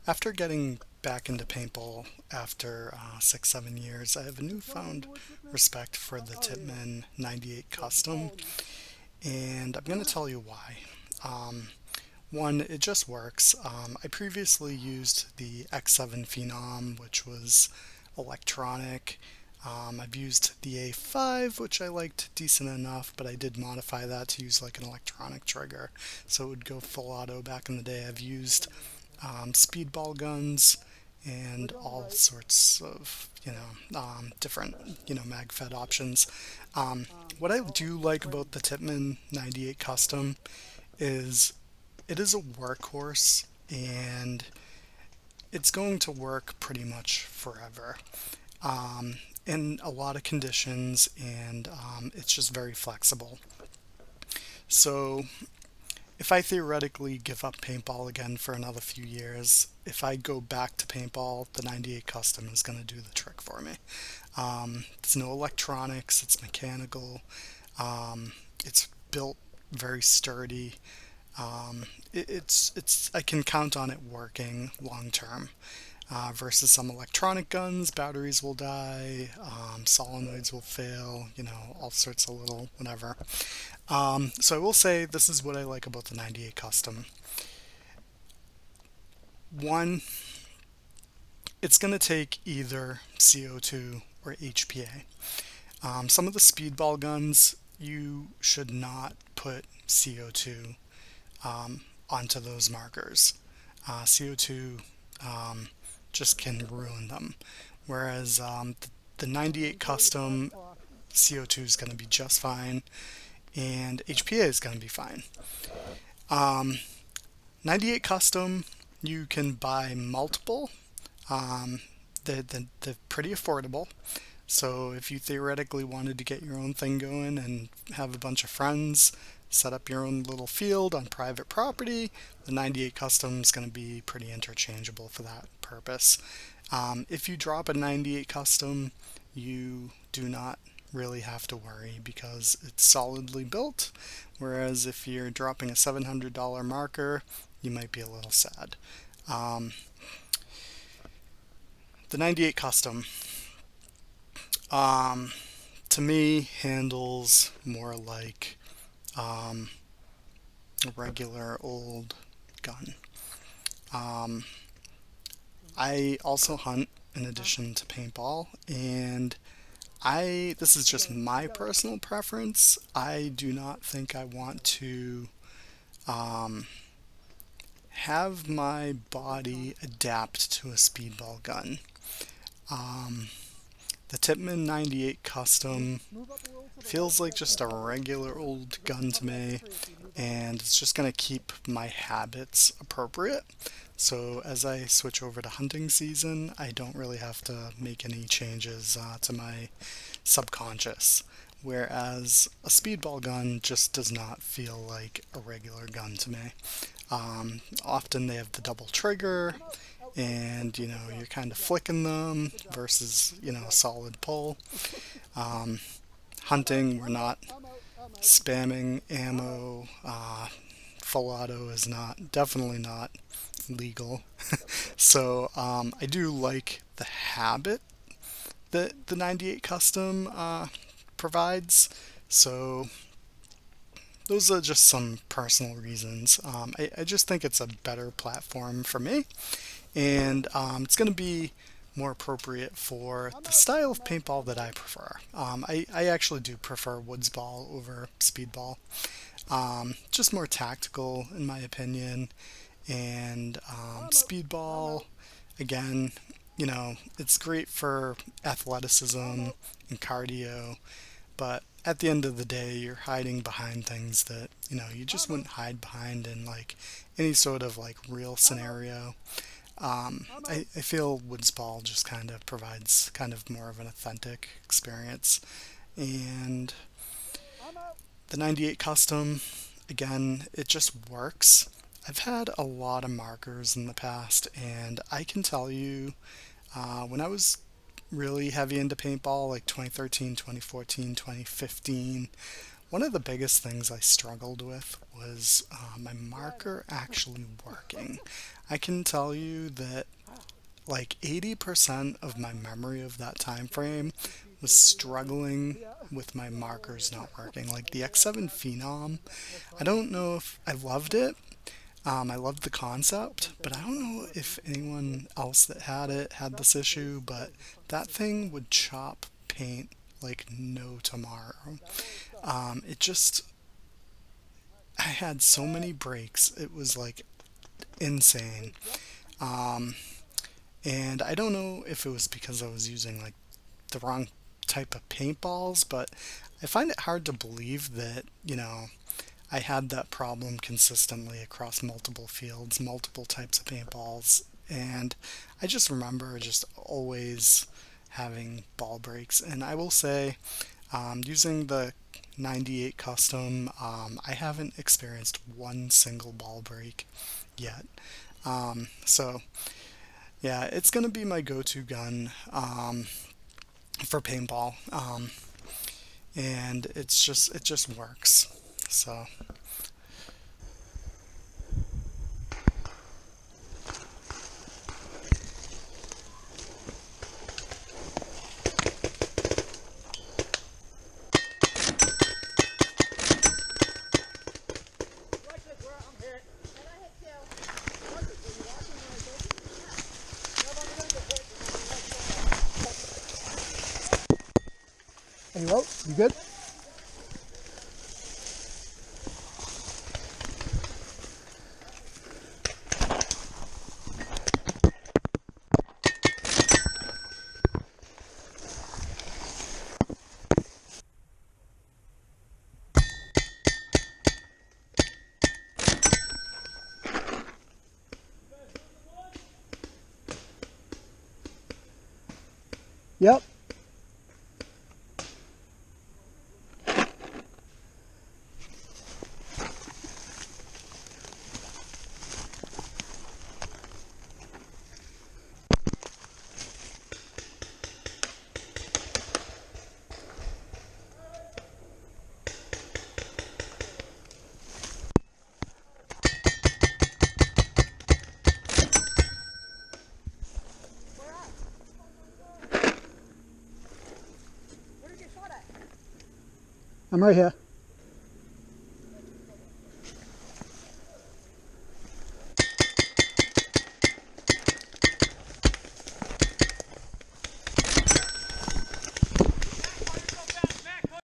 After getting back into paintball after 6, 7 years, I have a newfound respect for the Tippmann 98 Custom, and I'm going to tell you why. Um, One, it just works. I previously used the X7 Phenom, which was electronic. I've used the A5, which I liked decent enough, but I did modify that to use like an electronic trigger, so it would go full auto back in the day. I've used speedball guns and all sorts of different mag fed options. Um, what I do like about the Tippmann 98 Custom is it is a workhorse, and it's going to work pretty much forever in a lot of conditions, and it's just very flexible. So if I theoretically give up paintball again for another few years, if I go back to paintball, the 98 Custom is going to do the trick for me. It's no electronics, it's mechanical, it's built very sturdy. It's I can count on it working long term. Versus some electronic guns, batteries will die, solenoids will fail, all sorts of little whatever. So I will say this is what I like about the 98 Custom. One, it's going to take either CO2 or HPA. Some of the speedball guns, you should not put CO2 onto those markers. CO2 just can ruin them. Whereas the 98 Custom, CO2 is going to be just fine, and HPA is going to be fine. Um, 98 Custom, you can buy multiple. Um, they're pretty affordable. So if you theoretically wanted to get your own thing going and have a bunch of friends, set up your own little field on private property, the 98 Custom is going to be pretty interchangeable for that purpose. If you drop a 98 Custom, you do not really have to worry because it's solidly built, whereas if you're dropping a $700 marker, you might be a little sad. Um, the 98 Custom, um, to me, handles more like um, a regular old gun. Um, I also hunt in addition to paintball, and this is just my personal preference. I do not think I want to um, have my body adapt to a speedball gun. Um, the Tippmann 98 Custom feels like just a regular old gun to me, and it's just going to keep my habits appropriate. So as I switch over to hunting season, I don't really have to make any changes to my subconscious. Whereas a speedball gun just does not feel like a regular gun to me. Often they have the double trigger, and you're kind of flicking them versus a solid pull. Um, Hunting, we're not spamming ammo. Full auto is definitely not legal. So I do like the habit that the 98 Custom provides. So those are just some personal reasons. I just think it's a better platform for me, and it's going to be more appropriate for the style of paintball that I prefer. I actually do prefer woods ball over speedball. Just more tactical, in my opinion. And speedball, again, it's great for athleticism and cardio, but at the end of the day, you're hiding behind things that, you just wouldn't hide behind in like any sort of like real scenario. I feel woods ball just kind of provides kind of more of an authentic experience. And the 98 Custom, again, it just works. I've had a lot of markers in the past, and I can tell you when I was really heavy into paintball, like 2013, 2014, 2015, One of the biggest things I struggled with was my marker actually working. I can tell you that like 80% of my memory of that time frame was struggling with my markers not working. Like the X7 Phenom, I don't know if I loved it. I loved the concept, but I don't know if anyone else that had it had this issue, but that thing would chop paint like no tomorrow. It just, I had so many breaks. It was like insane. Um, and I don't know if it was because I was using like the wrong type of paintballs, but I find it hard to believe that, I had that problem consistently across multiple fields, multiple types of paintballs, and I just remember just always having ball breaks. And I will say, using the 98 custom, I haven't experienced one single ball break yet. So yeah, it's gonna be my go-to gun for paintball, and it just works. So Hey, Ro, you good? Yep. I'm right here.